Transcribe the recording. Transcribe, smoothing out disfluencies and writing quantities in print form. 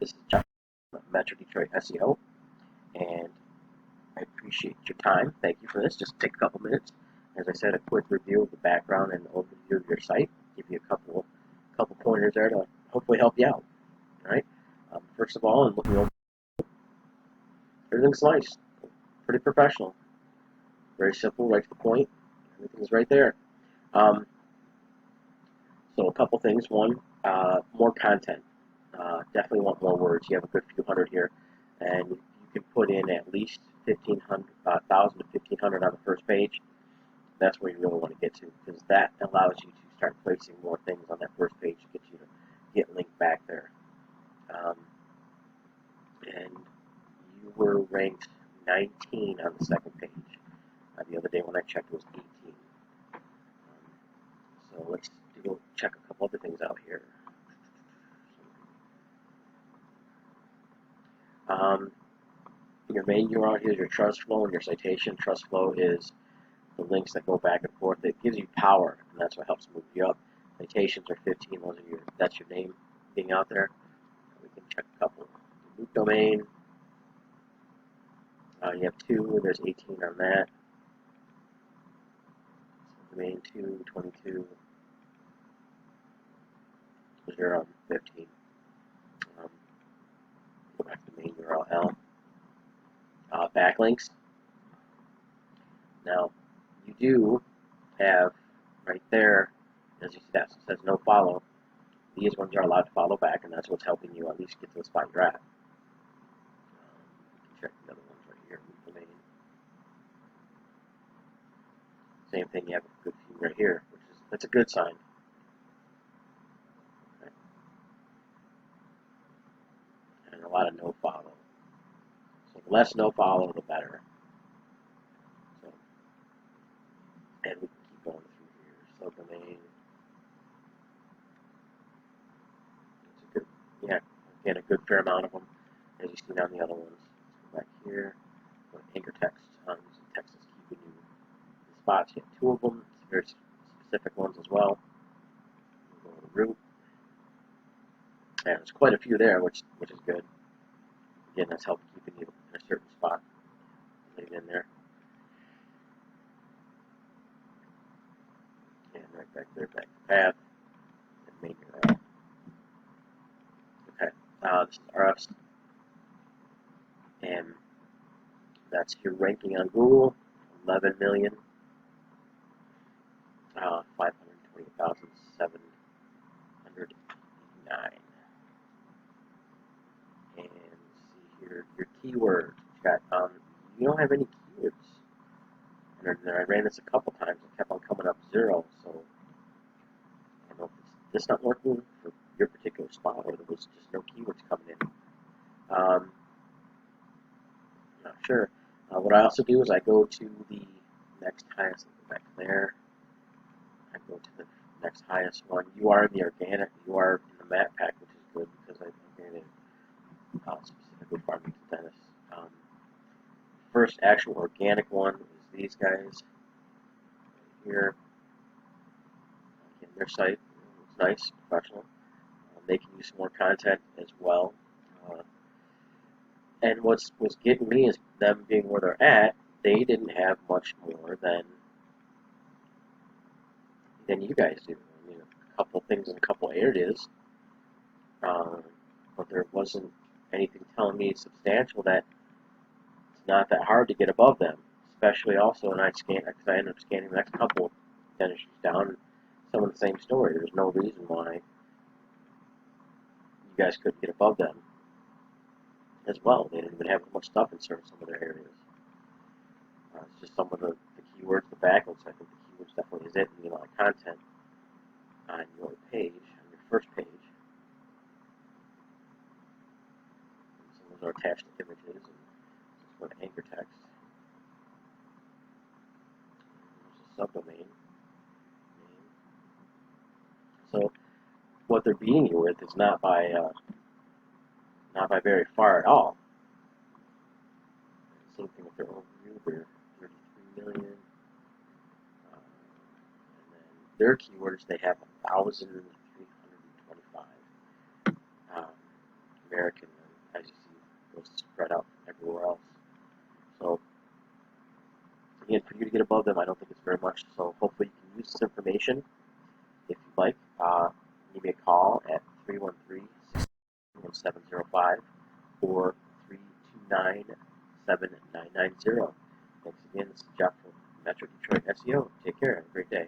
This is John from Metro Detroit SEO, and I appreciate your time. Thank you for this. Just take a couple minutes. As I said, a quick review of the background and overview of your site. Give you a couple pointers there to hopefully help you out. All right. First of all, I'm looking over. Everything's nice, pretty professional, very simple, right to the point. Everything's right there. Um, so a couple things. One, more content. Definitely want more words. You have a good few hundred here, and you can put in at least 1,000 to 1,500 on the first page. That's where you really want to get to, because that allows you to start placing more things on that first page to get you to get linked back there. And you were ranked 19 on the second page. The other day when I checked, it was 18. So let's go check a couple other things out here. Your main URL here is your trust flow and your citation. Trust flow is the links that go back and forth. It gives you power, and that's what helps move you up. Citations are 15. That's your name being out there. We can check a couple. Root domain. You have 2. There's 18 on that. Domain 2, 22. You're on 15. Go back to the main URL. Backlinks. Now, you do have right there, as you see, that says no follow. These ones are allowed to follow back, and that's what's helping you at least get to the spot you're at. Check the other ones right here. Domain. Same thing. You have a good few right here, that's a good sign. Okay. And a lot of no follow. So the less no follow, the better. So, and we can keep going through here. Subdomain. It's a good, yeah, again, a good fair amount of them, as you see on the other ones. Let's go back here. Go to anchor text. Using text is keeping you in the spots. You have 2 of them. It's very specific ones as well. We'll go to root. And there's quite a few there, which is good. Again, that's helping keeping you in a certain spot. Leave it in there. And right back there, back to path. And main URL. Okay. This is RFs. And that's your ranking on Google. 11 million. 520,709. And see here, your keywords. You don't have any keywords. And I ran this a couple times. It kept on coming up 0. So I don't know if it's not working for your particular spot, or there was just no keywords coming in. Not sure. What I also do is I go to the next highest. Go back there. I go to the next highest one. You are in the organic. You are in the map pack, which is good because I made it specifically for me to dentists. First actual organic one is these guys here. Again, their site looks nice, professional. They can use some more content as well. And what's getting me is them being where they're at. They didn't have much more than you guys do. I mean, a couple things in a couple areas, but there wasn't anything telling me substantial that it's not that hard to get above them. Especially also, and I ended up scanning the next couple dentistries down, some of the same story. There's no reason why you guys couldn't get above them as well. They didn't even have much stuff in some of their areas. It's just some of the keywords, the backlinks. I think the keywords definitely is it, and a lot of content on your page, on your first page. And some of those are attached to images, and just go to anchor text. There's a subdomain. So what they're beating you with is not by very far at all. Same thing with their overview. They're 33 million. And then their keywords, they have 1,325 American Again, for you to get above them, I don't think it's very much. So hopefully you can use this information if you'd like. Give me a call at 313-61705 or 329-7990. Thanks again. This is Jeff from Metro Detroit SEO. Take care. Have a great day.